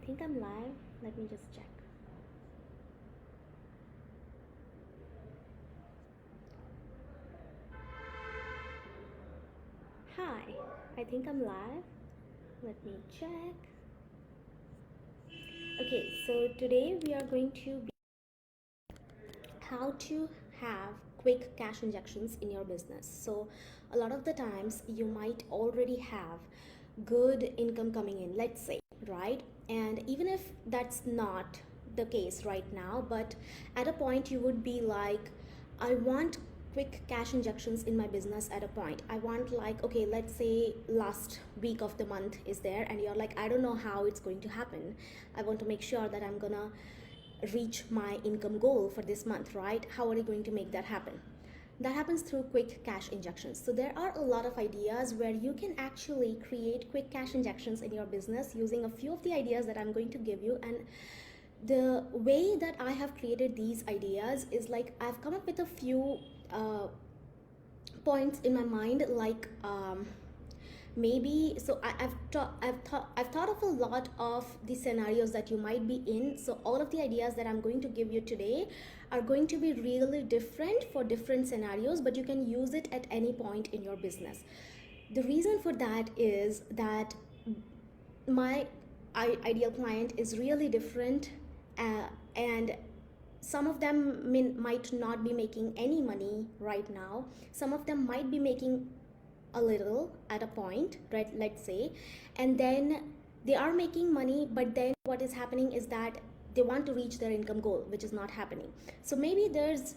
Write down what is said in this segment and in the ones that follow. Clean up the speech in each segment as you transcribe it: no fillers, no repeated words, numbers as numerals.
think I'm live. Let me just check. Hi, I think I'm live. Let me check. Okay, so today we are going to be how to have quick cash injections in your business. So a lot of the times you might already have good income coming in, let's say, right? And even if that's not the case right now, but at a point you would be like, I want quick cash injections in my business. At a point I want, like, okay, let's say last week of the month is there and you're like, I don't know how it's going to happen. I want to make sure that I'm gonna reach my income goal for this month, right? How are you going to make that happen? That happens through quick cash injections. So there are a lot of ideas where you can actually create quick cash injections in your business using a few of the ideas that I'm going to give you. And the way that I have created these ideas is like, I've come up with a few points in my mind, like maybe so I've thought of a lot of the scenarios that you might be in. So all of the ideas that I'm going to give you today are going to be really different for different scenarios, but you can use it at any point in your business. The reason for that is that my ideal client is really different, and some of them might not be making any money right now. Some of them might be making a little at a point, right? Let's say, and then they are making money, but then what is happening is that they want to reach their income goal, which is not happening. So maybe there's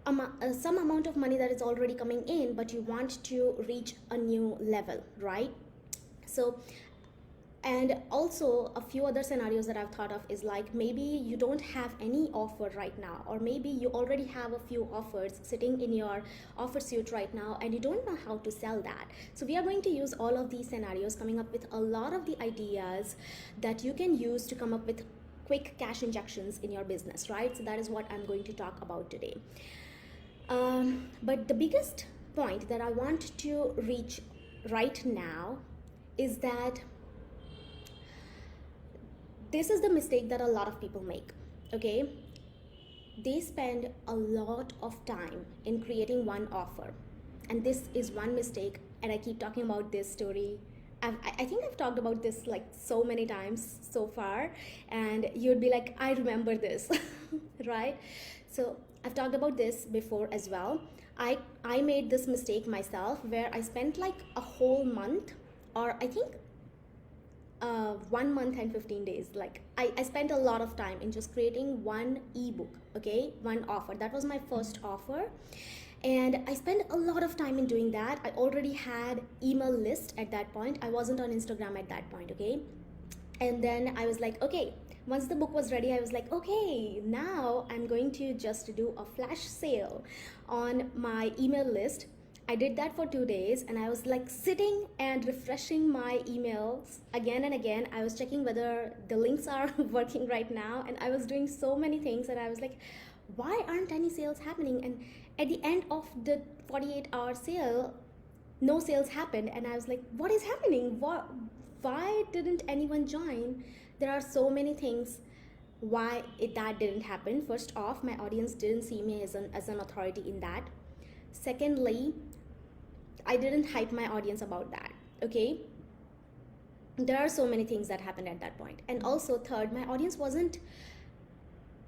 some amount of money that is already coming in, but you want to reach a new level, right? So, and also a few other scenarios that I've thought of is like, maybe you don't have any offer right now, or maybe you already have a few offers sitting in your offer suite right now and you don't know how to sell that. So we are going to use all of these scenarios, coming up with a lot of the ideas that you can use to come up with quick cash injections in your business, right? So that is what I'm going to talk about today. But the biggest point that I want to reach right now is that this is the mistake that a lot of people make. Okay, they spend a lot of time in creating one offer, and this is one mistake. And I keep talking about this story. I think I've talked about this like so many times so far, and you'd be like, I remember this. Right? So I've talked about this before as well. I made this mistake myself, where I spent like a whole month, or I think 1 month and 15 days. Like I spent a lot of time in just creating one ebook, okay, one offer. That was my first offer, and I spent a lot of time in doing that. I already had email list at that point. I wasn't on Instagram at that point, okay. And then I was like, okay, once the book was ready, I was like, okay, now I'm going to just do a flash sale on my email list. I did that for 2 days, and I was like sitting and refreshing my emails again and again. I was checking whether the links are working right now, and I was doing so many things, and I was like, why aren't any sales happening? And at the end of the 48-hour sale, no sales happened, and I was like, what is happening? Why didn't anyone join? There are so many things why that didn't happen. First off, my audience didn't see me as an authority in that. Secondly, I didn't hype my audience about that, okay. There are so many things that happened at that point. And also, third, my audience wasn't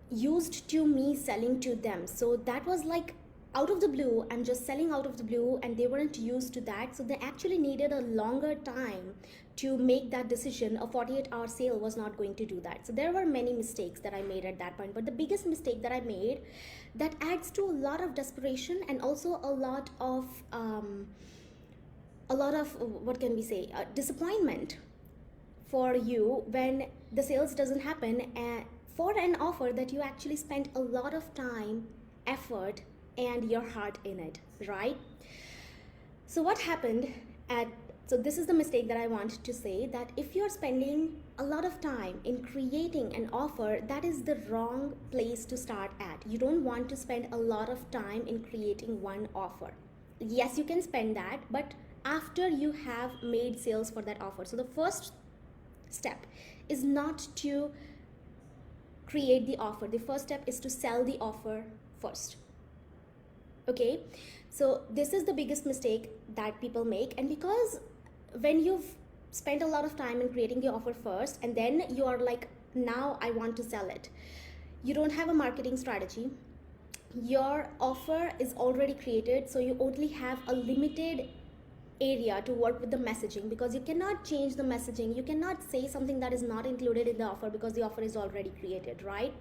used to me selling to them. So that was like out of the blue, I'm just selling out of the blue, and they weren't used to that. So they actually needed a longer time to make that decision. A 48-hour sale was not going to do that. So there were many mistakes that I made at that point. But the biggest mistake that I made, that adds to a lot of desperation, and also a lot of what can we say, disappointment for you when the sales doesn't happen, for an offer that you actually spent a lot of time, effort, and your heart in it, right? So what happened so this is the mistake that I want to say, that if you're spending a lot of time in creating an offer, that is the wrong place to start at. You don't want to spend a lot of time in creating one offer. Yes, you can spend that, but after you have made sales for that offer. So the first step is not to create the offer. The first step is to sell the offer first. Okay, so this is the biggest mistake that people make. And because when you've spent a lot of time in creating the offer first and then you are like, now I want to sell it, you don't have a marketing strategy. Your offer is already created, so you only have a limited area to work with the messaging, because you cannot change the messaging. You cannot say something that is not included in the offer because the offer is already created, right?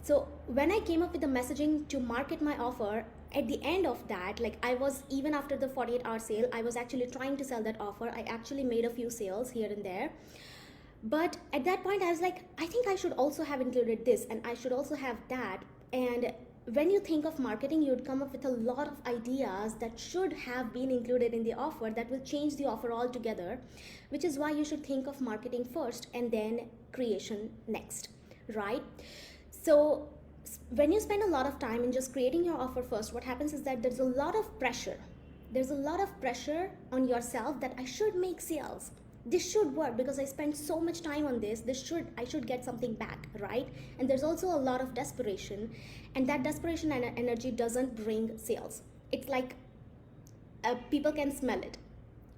So when I came up with the messaging to market my offer, at the end of that, like I was, even after the 48-hour sale, I was actually trying to sell that offer. I actually made a few sales here and there, but at that point I was like, I think I should also have included this and I should also have that. And when you think of marketing, you would come up with a lot of ideas that should have been included in the offer that will change the offer altogether, which is why you should think of marketing first and then creation next, right? So when you spend a lot of time in just creating your offer first, what happens is that there's a lot of pressure. There's a lot of pressure on yourself that I should make sales. This should work because I spent so much time on this. I should get something back, right? And there's also a lot of desperation, and that desperation and energy doesn't bring sales. It's like people can smell it,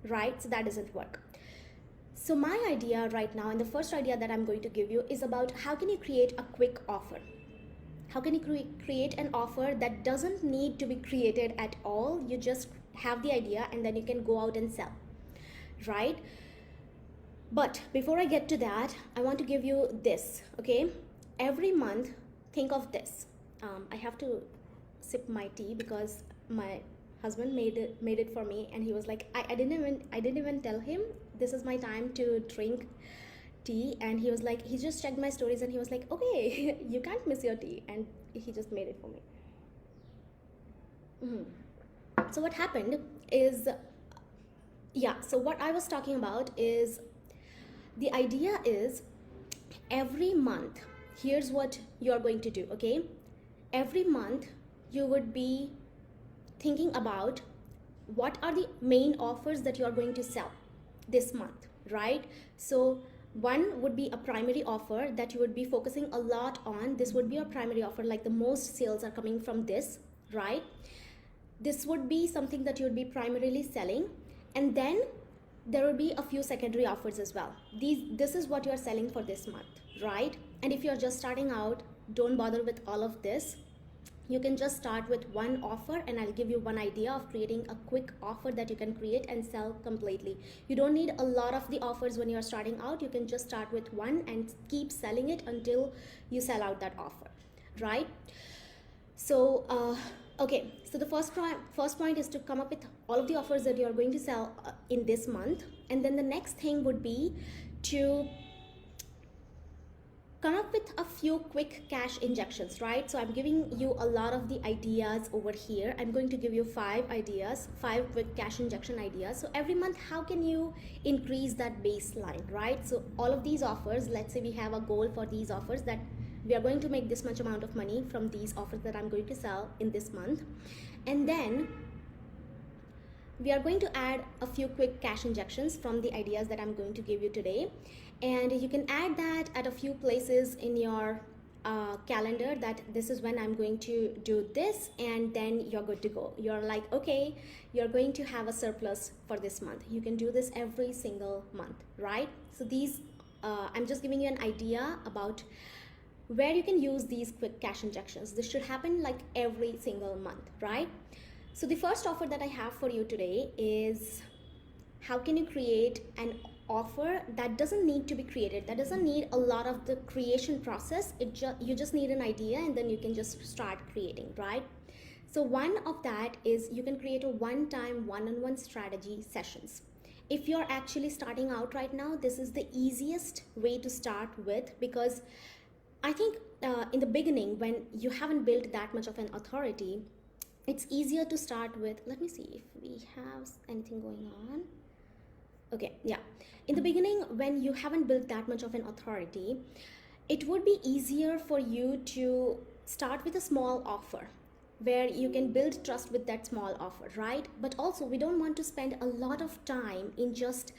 right? So that doesn't work. So my idea right now, and the first idea that I'm going to give you, is about how can you create a quick offer. How can you create an offer that doesn't need to be created at all? You just have the idea and then you can go out and sell, right? But before I get to that, I want to give you this, okay? Every month, think of this. I have to sip my tea because my husband made it for me, and he was like, I didn't even tell him this is my time to drink tea, and he was like, he just checked my stories and he was like, okay, you can't miss your tea, and he just made it for me. So what happened is, so what I was talking about is, the idea is every month, here's what you're going to do, okay? Every month you would be thinking about what are the main offers that you're going to sell this month, right? So one would be a primary offer that you would be focusing a lot on. This would be your primary offer, like the most sales are coming from this, right? This would be something that you would be primarily selling, and then there will be a few secondary offers as well. This is what you're selling for this month, right? And if you're just starting out, don't bother with all of this. You can just start with one offer, and I'll give you one idea of creating a quick offer that you can create and sell completely. You don't need a lot of the offers when you're starting out. You can just start with one and keep selling it until you sell out that offer, right? So okay, so the first point is to come up with all of the offers that you're going to sell in this month. And then the next thing would be to come up with a few quick cash injections, right? So I'm giving you a lot of the ideas over here. I'm going to give you 5 quick cash injection ideas. So every month, how can you increase that baseline, right? So all of these offers, let's say we have a goal for these offers that we are going to make this much amount of money from these offers that I'm going to sell in this month. And then we are going to add a few quick cash injections from the ideas that I'm going to give you today. And you can add that at a few places in your calendar, that this is when I'm going to do this, and then you're good to go. You're like, okay, you're going to have a surplus for this month. You can do this every single month, right? So these, I'm just giving you an idea about where you can use these quick cash injections. This should happen like every single month, right? So the first offer that I have for you today is, how can you create an offer that doesn't need to be created, that doesn't need a lot of the creation process. You just need an idea, and then you can just start creating, right? So one of that is, you can create a one-time one-on-one strategy sessions. If you're actually starting out right now, this is the easiest way to start with, because I think in the beginning, when you haven't built that much of an authority, it's easier to start with. Let me see if we have anything going on. Okay, yeah. In the beginning, when you haven't built that much of an authority, it would be easier for you to start with a small offer where you can build trust with that small offer, right? But also, we don't want to spend a lot of time in just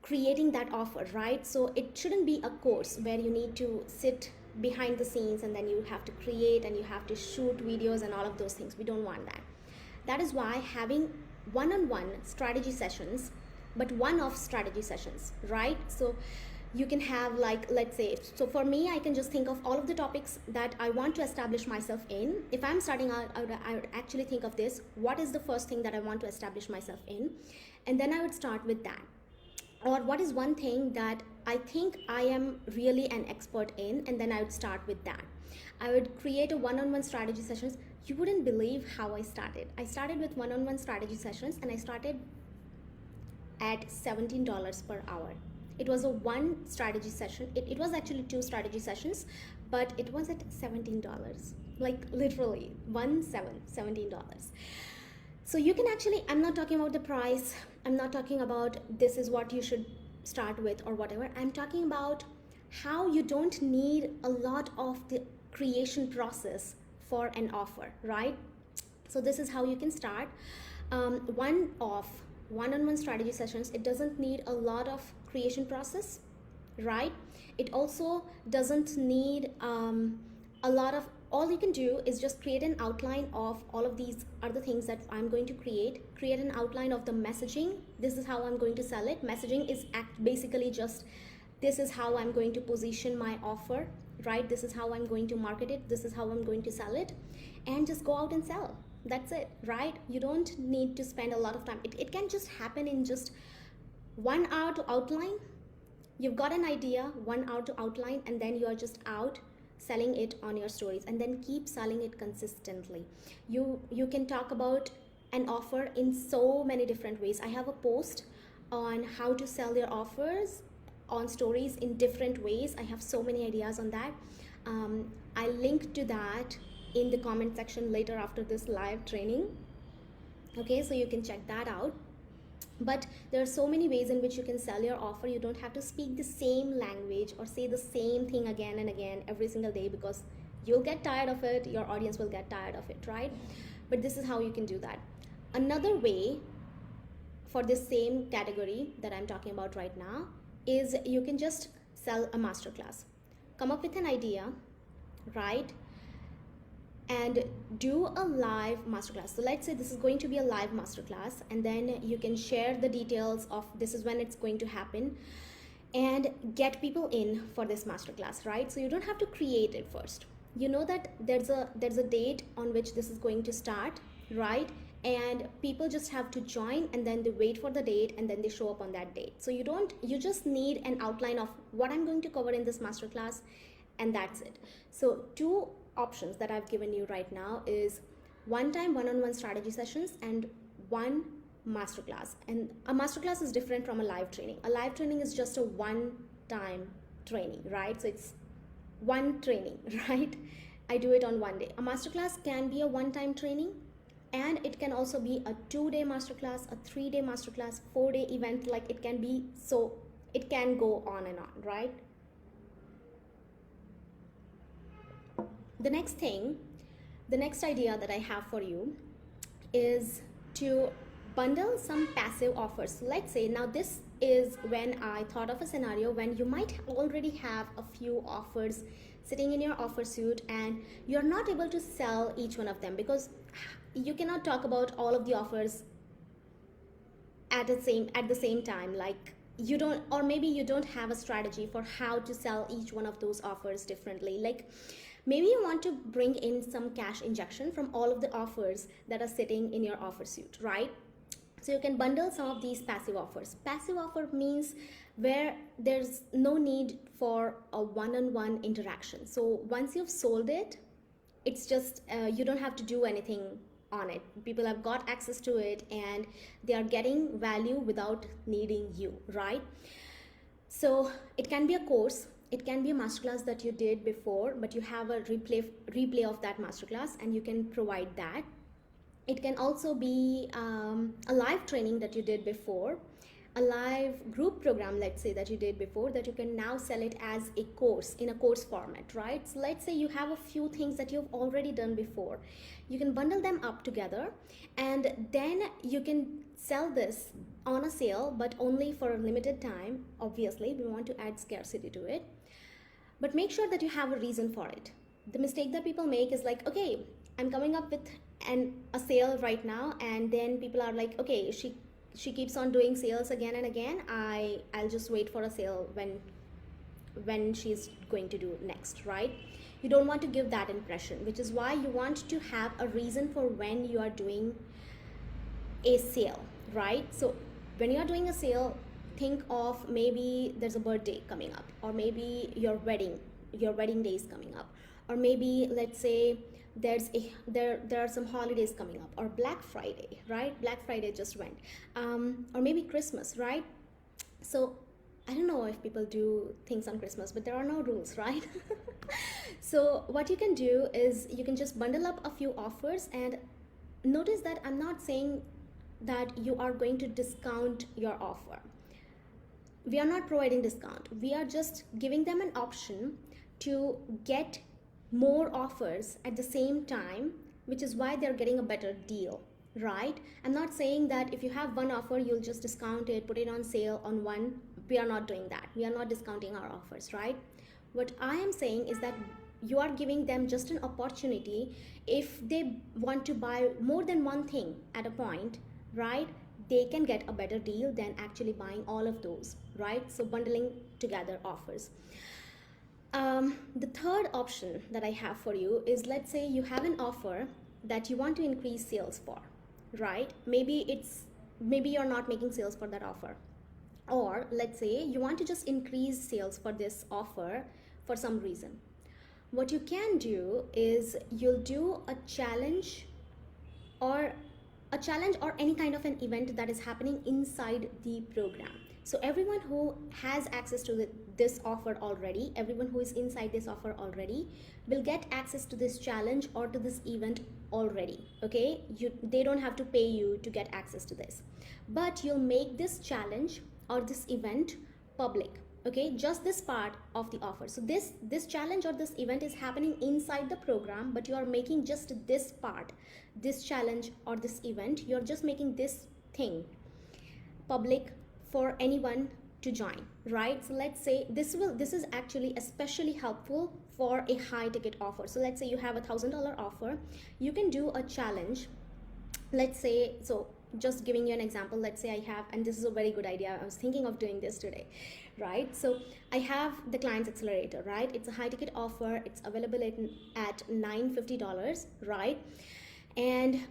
creating that offer, right? So it shouldn't be a course where you need to sit behind the scenes and then you have to create and you have to shoot videos and all of those things. We don't want that. That is why having one-on-one strategy sessions, but one-off strategy sessions, right? So you can have, like, let's say, so for me, I can just think of all of the topics that I want to establish myself in. If I'm starting out, I would actually think of this: what is the first thing that I want to establish myself in? And then I would start with that. Or what is one thing that I think I am really an expert in, and then I would start with that. I would create a one-on-one strategy sessions. You wouldn't believe how I started. I started with one-on-one strategy sessions, and I started at $17 per hour. It was a one strategy session. It was actually two strategy sessions, but it was at $17. Like literally $17. So you can actually, I'm not talking about the price. I'm not talking about this is what you should start with or whatever. I'm talking about how you don't need a lot of the creation process for an offer, right? So this is how you can start. One-on-one strategy sessions, it doesn't need a lot of creation process, right? It also doesn't need a lot of, all you can do is just create an outline of all of these other things that I'm going to create an outline of the messaging. This is how I'm going to sell it. Messaging is basically just, this is how I'm going to position my offer, right? This is how I'm going to market it. This is how I'm going to sell it, and just go out and sell. That's it, right? You don't need to spend a lot of time. It can just happen in just 1 hour to outline. You've got an idea, 1 hour to outline, and then you are just out selling it on your stories, and then keep selling it consistently. You can talk about an offer in so many different ways. I have a post on how to sell your offers on stories in different ways. I have so many ideas on that. I link to that in the comment section later after this live training. Okay, so you can check that out. But there are so many ways in which you can sell your offer. You don't have to speak the same language or say the same thing again and again every single day, because you'll get tired of it, your audience will get tired of it, right? But this is how you can do that. Another way for this same category that I'm talking about right now is you can just sell a masterclass. Come up with an idea, right? And do a live masterclass. So let's say this is going to be a live masterclass, and then you can share the details of this is when it's going to happen, and get people in for this masterclass, right? So you don't have to create it first. You know that there's a date on which this is going to start, right? And people just have to join, and then they wait for the date, and then they show up on that date. So you just need an outline of what I'm going to cover in this masterclass, and that's it. So two options that I've given you right now is one-time one-on-one strategy sessions and one masterclass. And a masterclass is different from a live training. A live training is just a one-time training, right? So it's one training, right? I do it on one day. A masterclass can be a one-time training, and it can also be a 2-day masterclass, a 3-day masterclass, 4-day event. Like it can be, so it can go on and on, right? The next idea that I have for you is to bundle some passive offers. Let's say, now this is when I thought of a scenario when you might already have a few offers sitting in your offer suite, and you're not able to sell each one of them because you cannot talk about all of the offers at the same time. Like you don't, or maybe you don't have a strategy for how to sell each one of those offers differently. Like maybe you want to bring in some cash injection from all of the offers that are sitting in your offer suite, right? So you can bundle some of these passive offers. Passive offer means where there's no need for a one-on-one interaction. So once you've sold it, it's just, you don't have to do anything on it. People have got access to it and they are getting value without needing you, right? So it can be a course. It can be a masterclass that you did before, but you have a replay of that masterclass, and you can provide that. It can also be a live training that you did before, a live group program, let's say, that you did before, that you can now sell it as a course in a course format, right? So let's say you have a few things that you've already done before. You can bundle them up together, and then you can sell this on a sale, but only for a limited time. Obviously, we want to add scarcity to it, but make sure that you have a reason for it. The mistake that people make is like, okay, I'm coming up with a sale right now, and then people are like, okay, she keeps on doing sales again and again. I'll just wait for a sale when she's going to do next, right? You don't want to give that impression, which is why you want to have a reason for when you are doing a sale, right? So when you are doing a sale, think of maybe there's a birthday coming up, or maybe your wedding day is coming up, or maybe let's say there are some holidays coming up, or Black Friday, right? Black Friday just went, or maybe Christmas, right? So I don't know if people do things on Christmas, but there are no rules, right? So what you can do is you can just bundle up a few offers, and notice that I'm not saying that you are going to discount your offer. We are not providing discount. We are just giving them an option to get more offers at the same time, which is why they're getting a better deal, right? I'm not saying that if you have one offer, you'll just discount it, put it on sale on one. We are not doing that. We are not discounting our offers, right? What I am saying is that you are giving them just an opportunity. If they want to buy more than one thing at a point, right, they can get a better deal than actually buying all of those, right? So bundling together offers. The third option that I have for you is, let's say you have an offer that you want to increase sales for, right? Maybe you're not making sales for that offer, or let's say you want to just increase sales for this offer for some reason. What you can do is you'll do a challenge or any kind of an event that is happening inside the program. So everyone who has access to this offer already, everyone who is inside this offer already, will get access to this challenge or to this event already, okay? They don't have to pay you to get access to this, but you'll make this challenge or this event public, okay? Just this part of the offer. So this challenge or this event is happening inside the program, but you are making just this part, this challenge or this event, you're just making this thing public for anyone to join, right? So let's say this is actually especially helpful for a high ticket offer. So let's say you have $1,000 offer, you can do a challenge. Let's say, so just giving you an example, let's say I have, and this is a very good idea, I was thinking of doing this today, right? So I have the Clients Accelerator, right? It's a high ticket offer, it's available at $950, right? And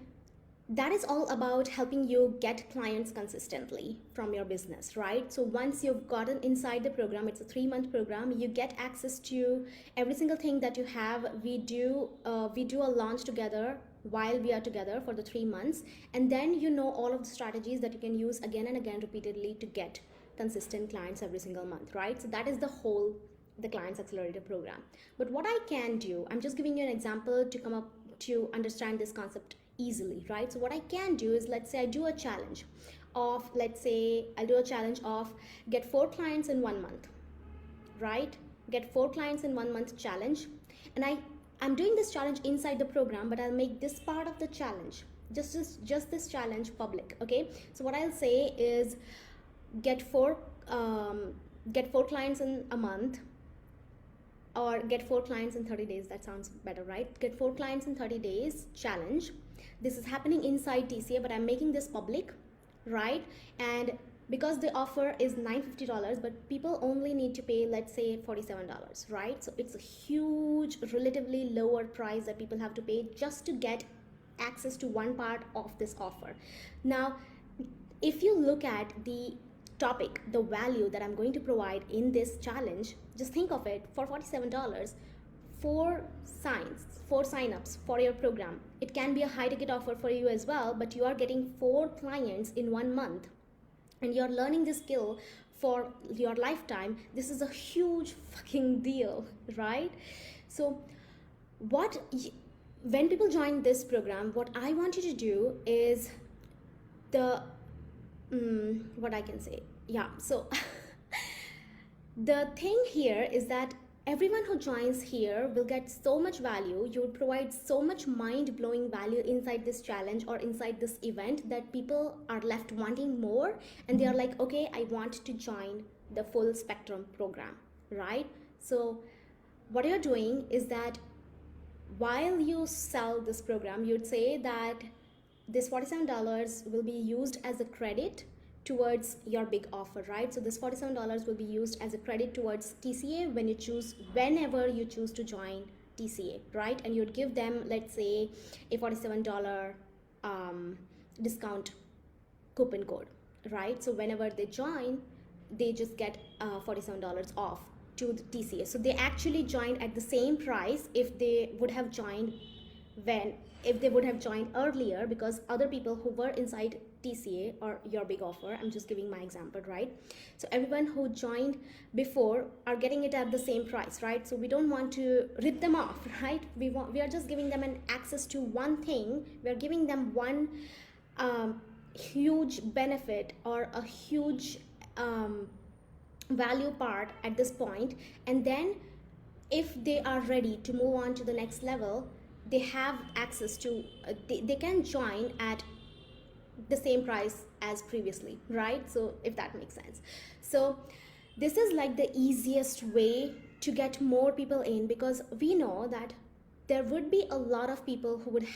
that is all about helping you get clients consistently from your business, right? So once you've gotten inside the program, it's a 3-month program, you get access to every single thing that you have. We do a launch together while we are together for the 3 months, and then you know all of the strategies that you can use again and again repeatedly to get consistent clients every single month, right? So that is the Clients Accelerator program. But what I can do, I'm just giving you an example to come up to understand this concept easily, right? So what I can do is, let's say I do a challenge of, let's say I'll do a challenge of get 4 clients in 1 month, right? Get 4 clients in 1 month challenge. And I'm doing this challenge inside the program, but I'll make this part of the challenge, just this challenge public, okay? So what I'll say is get 4 clients in a month, or get 4 clients in 30 days. That sounds better, right? Get 4 clients in 30 days challenge. This is happening inside TCA, but I'm making this public, right? And because the offer is $950, but people only need to pay, let's say $47, right? So it's a huge, relatively lower price that people have to pay just to get access to one part of this offer. Now, if you look at the topic, the value that I'm going to provide in this challenge, just think of it, for $47, 4 sign-ups for your program. It can be a high ticket offer for you as well, but you are getting 4 clients in 1 month, and you're learning this skill for your lifetime. This is a huge fucking deal, right? So when people join this program, what I want you to do is what I can say. Yeah, so the thing here is that everyone who joins here will get so much value. You will provide so much mind-blowing value inside this challenge or inside this event that people are left wanting more, and they are like, okay, I want to join the full spectrum program, right? So what you're doing is that while you sell this program, you'd say that this $47 will be used as a credit towards your big offer, right? So this $47 will be used as a credit towards TCA whenever you choose to join TCA, right? And you'd give them, let's say, a $47 discount coupon code, right? So whenever they join, they just get $47 off to the TCA. So they actually joined at the same price if they would have joined earlier, because other people who were inside TCA or your big offer, I'm just giving my example, right? So everyone who joined before are getting it at the same price, right? So we don't want to rip them off, right? We are just giving them an access to one thing. We are giving them one huge benefit or a huge value part at this point, and then if they are ready to move on to the next level, they have access to they can join at the same price as previously, right? So if that makes sense. So this is like the easiest way to get more people in, because we know that there would be a lot of people who would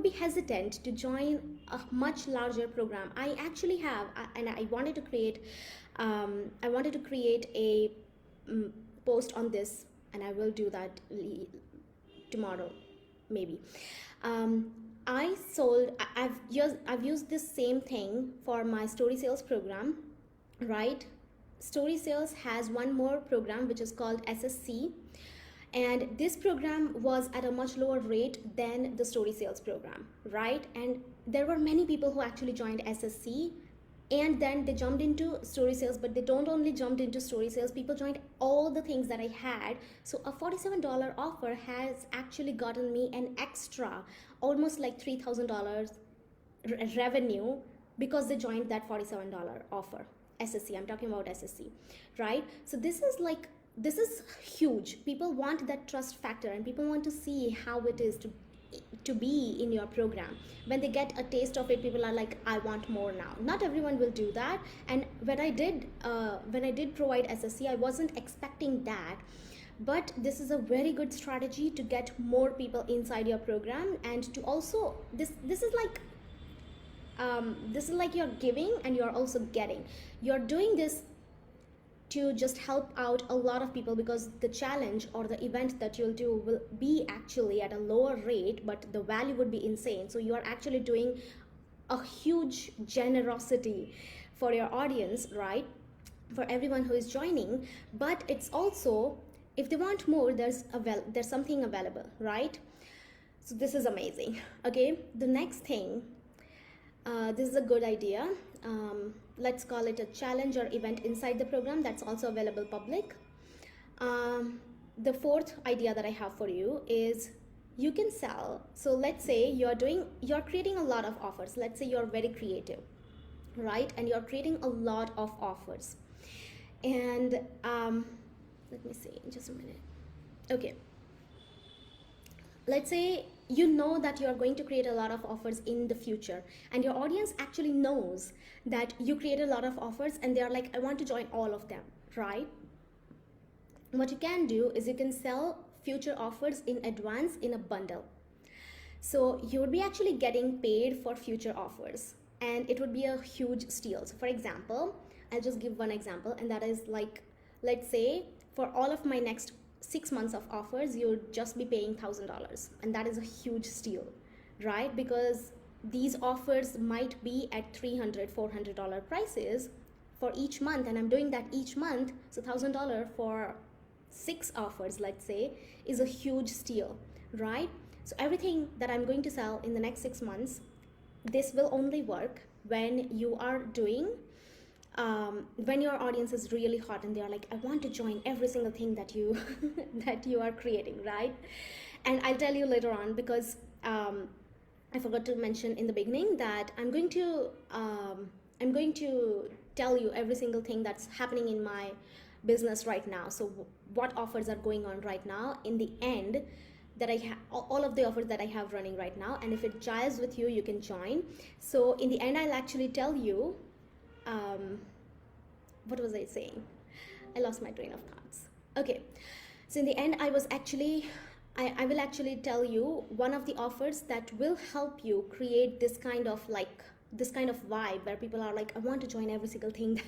be hesitant to join a much larger program. I actually have, and I wanted to create a post on this, and I will do that tomorrow maybe. I've used this same thing for my story sales program, right? Story sales has one more program which is called SSC, and this program was at a much lower rate than the story sales program, right? And there were many people who actually joined SSC and then they jumped into story sales, but they don't only jumped into story sales, people joined all the things that I had. So a $47 offer has actually gotten me an extra almost like $3,000 revenue because they joined that $47 offer. SSC, I'm talking about SSC, right? So this is huge. People want that trust factor, and people want to see how it is to be in your program. When they get a taste of it, people are like, I want more now. Not everyone will do that, and when I did provide SSC, I wasn't expecting that, but this is a very good strategy to get more people inside your program, and to also this is like you're giving and you're also getting. You're doing this to just help out a lot of people, because the challenge or the event that you'll do will be actually at a lower rate, but the value would be insane. So you are actually doing a huge generosity for your audience, right? For everyone who is joining. But it's also, if they want more, there's something available, right? So this is amazing. Okay, the next thing, this is a good idea. Let's call it a challenge or event inside the program that's also available public. The fourth idea that I have for you is you can sell. So let's say you're creating a lot of offers. Let's say you're very creative, right? And you're creating a lot of offers. And let me see, just a minute. Okay. Let's say you know that you're going to create a lot of offers in the future, and your audience actually knows that you create a lot of offers and they're like, I want to join all of them, right? What you can do is you can sell future offers in advance in a bundle. So you would be actually getting paid for future offers, and it would be a huge steal. So for example, I'll just give one example, and that is like, let's say for all of my next 6 months of offers, you'll just be paying $1,000, and that is a huge steal, right? Because these offers might be at $300, $400 prices for each month, and I'm doing that each month. So $1,000 for 6 offers, let's say, is a huge steal, right? So everything that I'm going to sell in the next 6 months, this will only work when you are doing when your audience is really hot and they are like, I want to join every single thing that you that you are creating, right? And I'll tell you later on, because I forgot to mention in the beginning that I'm going to tell you every single thing that's happening in my business right now. So what offers are going on right now in the end, that I have all of the offers that I have running right now, and if it jives with you, you can join. So in the end, I'll actually tell you, what was I saying? I lost my train of thoughts. Okay, so in the end, I will actually tell you one of the offers that will help you create this kind of vibe where people are like, I want to join every single thing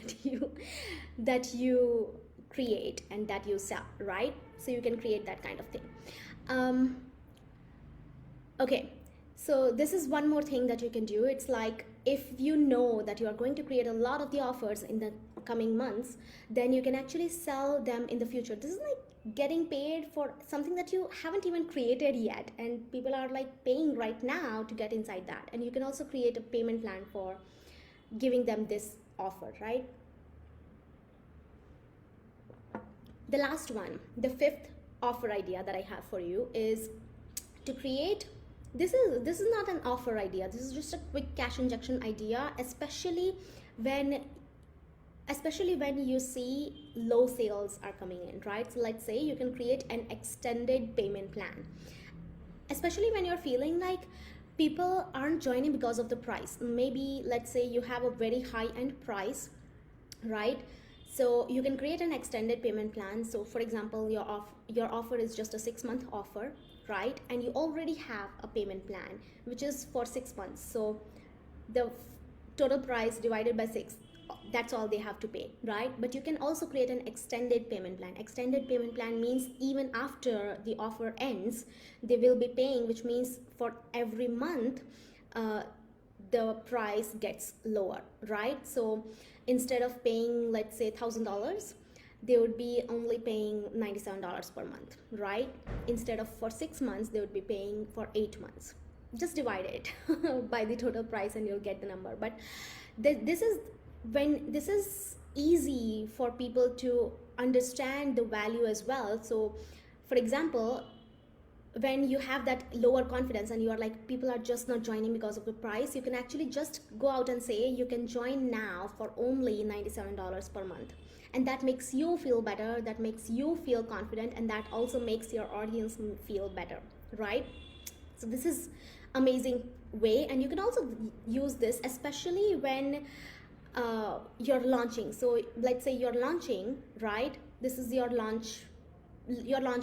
that you create and that you sell, right? So you can create that kind of thing. Okay, so this is one more thing that you can do. It's like, if you know that you are going to create a lot of the offers in the coming months, then you can actually sell them in the future. This is like getting paid for something that you haven't even created yet, and people are like paying right now to get inside that. And you can also create a payment plan for giving them this offer, right? The last one, the fifth offer idea that I have for you is to create, this is not an offer idea, this is just a quick cash injection idea, especially when you see low sales are coming in, right? So let's say you can create an extended payment plan, especially when you're feeling like people aren't joining because of the price. Maybe let's say you have a very high end price, right? So you can create an extended payment plan. So for example, your offer is just a 6-month offer, right? And you already have a payment plan which is for 6 months. So the total price divided by 6, that's all they have to pay, right? But you can also create an extended payment plan. Extended payment plan means even after the offer ends, they will be paying, which means for every month the price gets lower, right? So instead of paying, let's say $1,000, they would be only paying $97 per month, right? Instead of for 6 months, they would be paying for 8 months. Just divide it by the total price and you'll get the number. But this is easy for people to understand the value as well. So for example, when you have that lower confidence and you are like, people are just not joining because of the price, you can actually just go out and say you can join now for only $97 per month. And that makes you feel better, that makes you feel confident, and that also makes your audience feel better, right? So this is amazing way, and you can also use this especially when you're launching. So let's say you're launching, right? This is your launch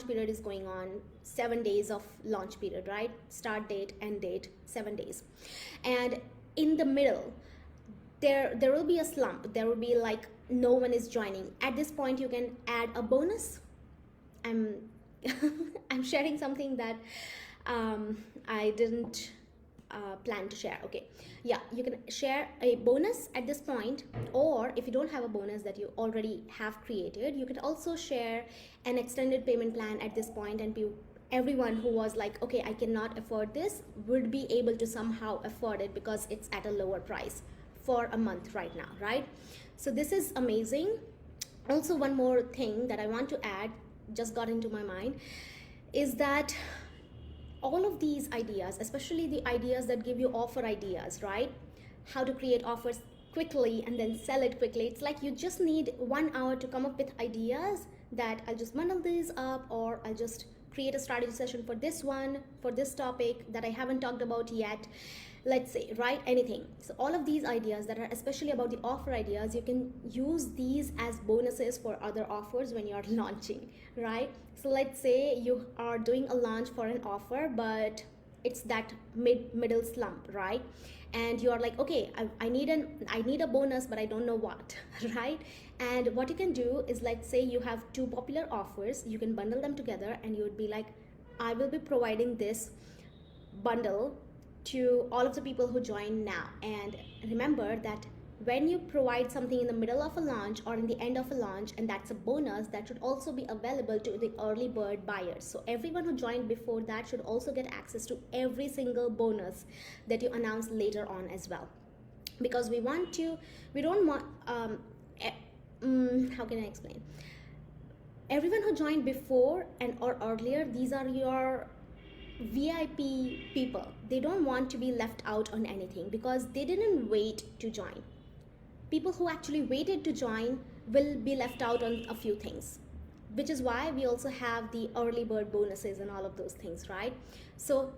period is going on 7 days of launch period, right? Start date, end date, 7 days. And in the middle, there will be a slump. There will be like no one is joining. At this point, you can add a bonus. I'm sharing something that I didn't plan to share. Okay, yeah, you can share a bonus at this point, or if you don't have a bonus that you already have created, you can also share an extended payment plan at this point, and everyone who was like, okay, I cannot afford this, would be able to somehow afford it because it's at a lower price for a month right now, right? So this is amazing. Also, one more thing that I want to add, just got into my mind, is that all of these ideas, especially the ideas that give you offer ideas, right? How to create offers quickly and then sell it quickly. It's like you just need 1 hour to come up with ideas that I'll just bundle these up, or I'll just create a strategy session for this one, for this topic that I haven't talked about yet. Let's say, right? Anything. So all of these ideas that are especially about the offer ideas, you can use these as bonuses for other offers when you're launching, right? So let's say you are doing a launch for an offer, but it's that middle slump, right? And you are like, okay, I need a bonus, but I don't know what, right? And what you can do is, let's say you have 2 popular offers, you can bundle them together, and you would be like, I will be providing this bundle to all of the people who join now. And remember that when you provide something in the middle of a launch or in the end of a launch, and that's a bonus, that should also be available to the early bird buyers. So everyone who joined before that should also get access to every single bonus that you announce later on as well. Because we don't want, how can I explain? Everyone who joined before and or earlier, these are your VIP people. They don't want to be left out on anything because they didn't wait to join. People who actually waited to join will be left out on a few things, which is why we also have the early bird bonuses and all of those things, right? So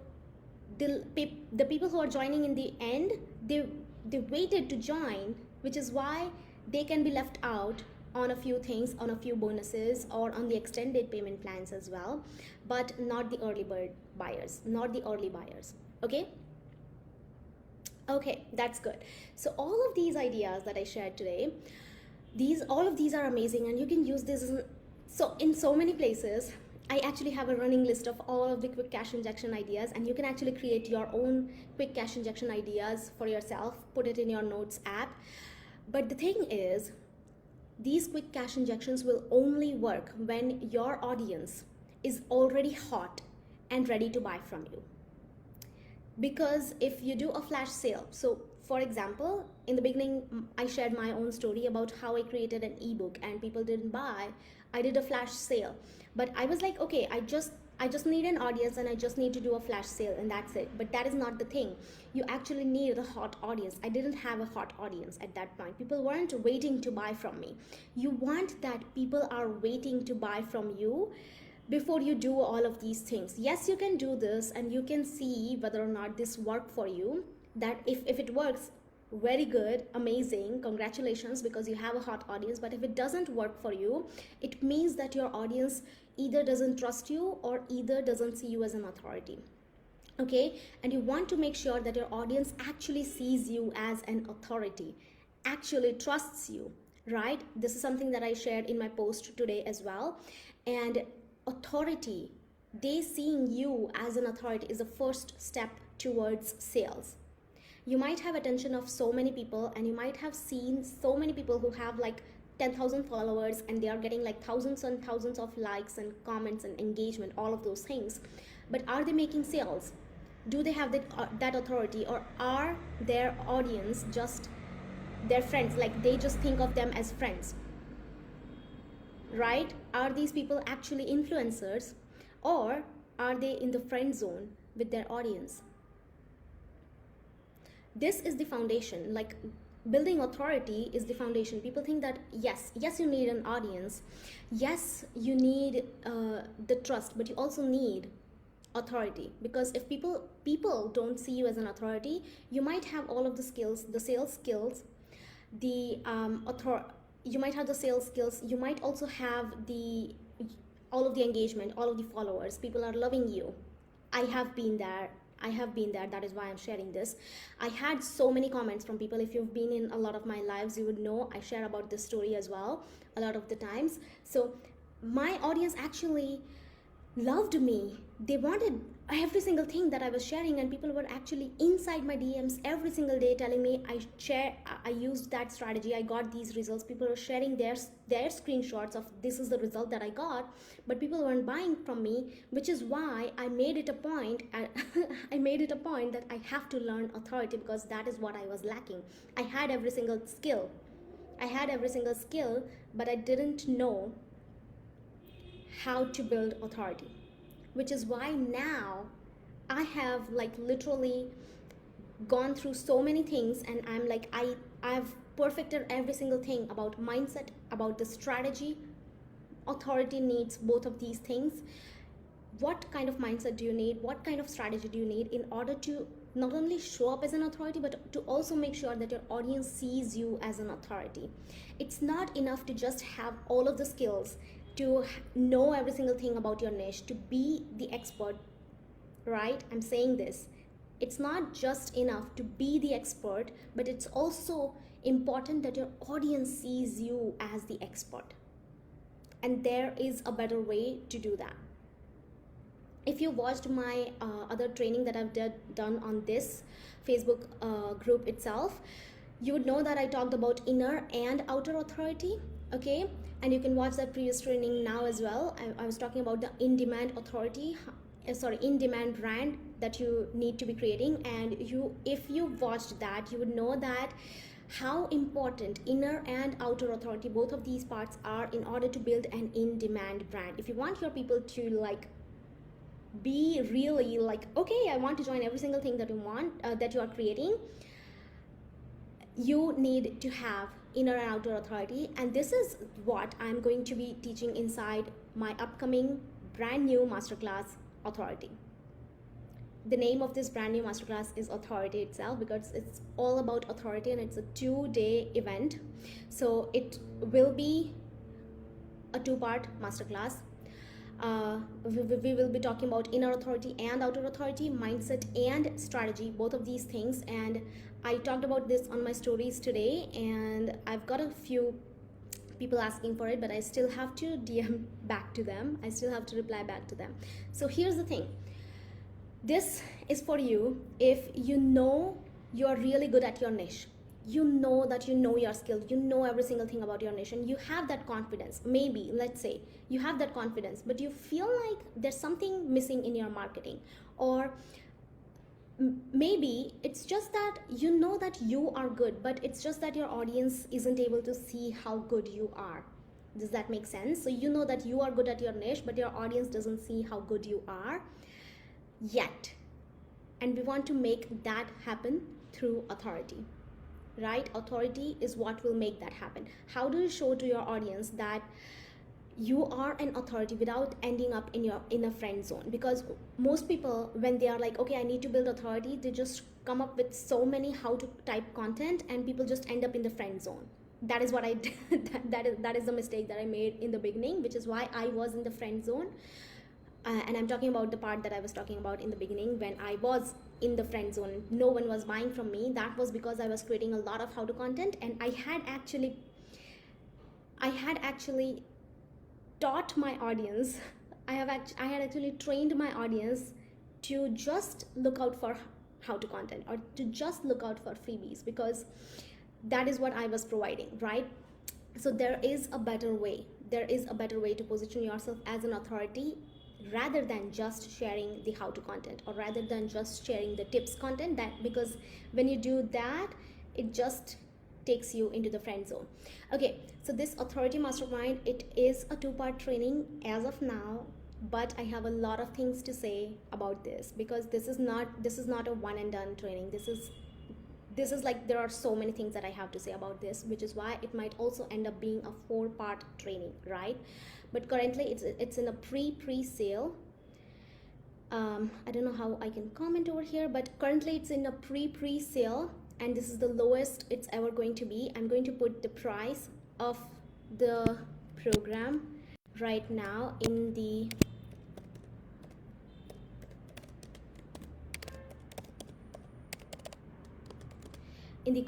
the people who are joining in the end, they waited to join, which is why they can be left out on a few things, on a few bonuses, or on the extended payment plans as well, but not the early bird buyers, not the early buyers. Okay, okay, that's good. So all of these ideas that I shared today, all of these are amazing, and you can use this in so many places. I actually have a running list of all of the quick cash injection ideas, and you can actually create your own quick cash injection ideas for yourself, put it in your notes app. But the thing is, these quick cash injections will only work when your audience is already hot and ready to buy from you. Because if you do a flash sale, so for example, in the beginning, I shared my own story about how I created an ebook and people didn't buy. I did a flash sale, but I was like, okay, I just need an audience and I just need to do a flash sale and that's it. But that is not the thing. You actually need a hot audience. I didn't have a hot audience at that point. People weren't waiting to buy from me. You want that people are waiting to buy from you before you do all of these things. Yes, you can do this and you can see whether or not this worked for you. That if it works, very good, amazing, congratulations, because you have a hot audience. But if it doesn't work for you, it means that your audience either doesn't trust you or either doesn't see you as an authority. Okay, and you want to make sure that your audience actually sees you as an authority, actually trusts you, right? This is something that I shared in my post today as well. And authority, they seeing you as an authority is the first step towards sales. You might have attention of so many people, and you might have seen so many people who have like 10,000 followers and they are getting like thousands and thousands of likes and comments and engagement, all of those things. But are they making sales? Do they have that authority, or are their audience just their friends? Like they just think of them as friends, right? Are these people actually influencers, or are they in the friend zone with their audience? This is the foundation. Like building authority is the foundation. People think that yes, you need an audience, yes, you need the trust, but you also need authority. Because if people don't see you as an authority, you might have all of the skills, the sales skills, the you might have the sales skills, you might also have all of the engagement, all of the followers, people are loving you. I have been there. That is why I'm sharing this. I had so many comments from people. If you've been in a lot of my lives, you would know I share about this story as well a lot of the times. So my audience actually loved me. They wanted every single thing that I was sharing, and people were actually inside my DMs every single day telling me I used that strategy, I got these results. People were sharing their screenshots of this is the result that I got, but people weren't buying from me, which is why I made it a point I made it a point that I have to learn authority, because that is what I was lacking. I had every single skill, but I didn't know how to build authority, which is why now I have like literally gone through so many things, and I'm like I've perfected every single thing about mindset, about the strategy. Authority needs both of these things. What kind of mindset do you need? What kind of strategy do you need in order to not only show up as an authority, but to also make sure that your audience sees you as an authority? It's not enough to just have all of the skills, to know every single thing about your niche, to be the expert, right? I'm saying this. It's not just enough to be the expert, but it's also important that your audience sees you as the expert. And there is a better way to do that. If you watched my other training that I've done on this Facebook group itself, you would know that I talked about inner and outer authority, okay? And you can watch that previous training now as well. I was talking about the in-demand authority, in-demand brand that you need to be creating. And if you watched that, you would know that how important inner and outer authority, both of these parts, are in order to build an in-demand brand. If you want your people to like be really like, okay, I want to join every single thing that you want, that you are creating, you need to have inner and outer authority, and this is what I'm going to be teaching inside my upcoming brand new masterclass, Authority. The name of this brand new masterclass is Authority itself, because it's all about authority, and it's a 2-day event. So it will be a 2-part masterclass. We will be talking about inner authority and outer authority, mindset and strategy, both of these things. And I talked about this on my stories today, and I've got a few people asking for it, but I still have to DM back to them. I still have to reply back to them. So here's the thing. This is for you if you know you're really good at your niche. You know that you know your skill, you know every single thing about your niche, and you have that confidence. Maybe, let's say, you have that confidence, but you feel like there's something missing in your marketing. Or maybe it's just that you know that you are good, but it's just that your audience isn't able to see how good you are. Does that make sense? So you know that you are good at your niche, but your audience doesn't see how good you are yet. And we want to make that happen through authority. Right? Authority is what will make that happen. How do you show to your audience that you are an authority without ending up in a friend zone? Because most people, when they are like, okay, I need to build authority, they just come up with so many how to type content, and people just end up in the friend zone. That is what I did. that is the mistake that I made in the beginning, which is why I was in the friend zone. And I'm talking about the part that I was talking about in the beginning, when I was in the friend zone, no one was buying from me. That was because I was creating a lot of how to content, and I had actually taught my audience. I had actually trained my audience to just look out for how to content, or to just look out for freebies, because that is what I was providing, right? So there is a better way. There is a better way to position yourself as an authority, rather than just sharing the how to content, or rather than just sharing the tips content. That, because when you do that, it just takes you into the friend zone. Okay, so this Authority Mastermind, it is a 2-part training as of now, but I have a lot of things to say about this, because this is not a one and done training. This is like, there are so many things that I have to say about this, which is why it might also end up being a 4-part training, right? But currently it's in a pre-sale. I don't know how I can comment over here, but currently it's in a pre-sale, and this is the lowest it's ever going to be. I'm going to put the price of the program right now in the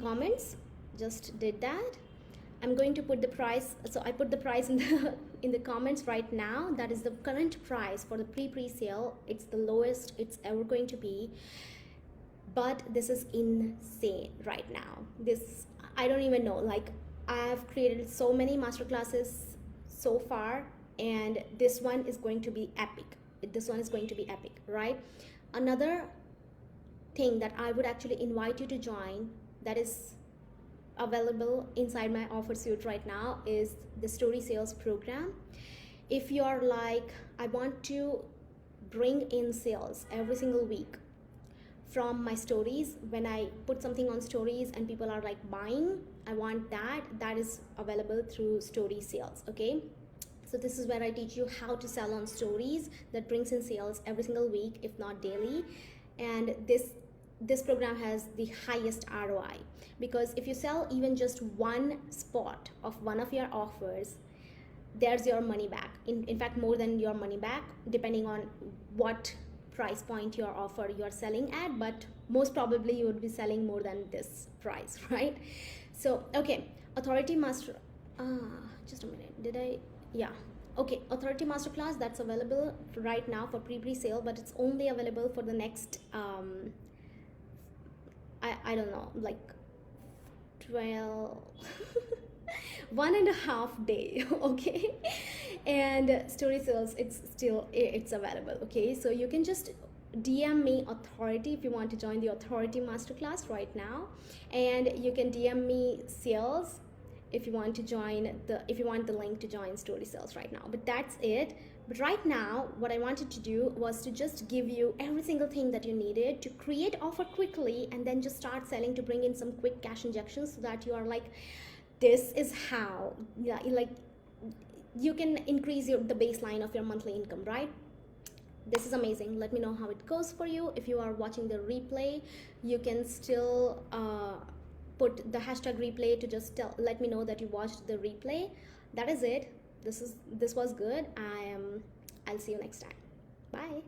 comments. Just did that. I'm going to put the price. So I put the price in the comments right now. That is the current price for the pre-sale. It's the lowest it's ever going to be. But this is insane right now. This, I don't even know. Like, I've created so many masterclasses so far, and this one is going to be epic. This one is going to be epic, right? Another thing that I would actually invite you to join, that is available inside my offer suite right now, is the story sales program. If you're like, I want to bring in sales every single week from my stories, when I put something on stories and people are like buying, I want that is available through story sales. Okay, so this is where I teach you how to sell on stories that brings in sales every single week, if not daily. And this program has the highest ROI, because if you sell even just one spot of one of your offers, there's your money back. In fact, more than your money back, depending on what price point your offer you're selling at, but most probably you would be selling more than this price, right? So okay, Authority Master, just a minute, okay, Authority Masterclass, that's available right now for pre-sale, but it's only available for the next I don't know, like 12 1.5 day. Okay, and story sales, it's available. Okay, so you can just DM me Authority if you want to join the Authority Masterclass right now, and you can DM me sales if you want to join if you want the link to join story sales right now. But that's it. But right now, what I wanted to do was to just give you every single thing that you needed to create offer quickly, and then just start selling to bring in some quick cash injections, so that you are like, this is how, yeah, like you can increase the baseline of your monthly income, right? This is amazing. Let me know how it goes for you. If you are watching the replay, you can still put the hashtag replay to just let me know that you watched the replay. That is it. This was good. I'll see you next time. Bye.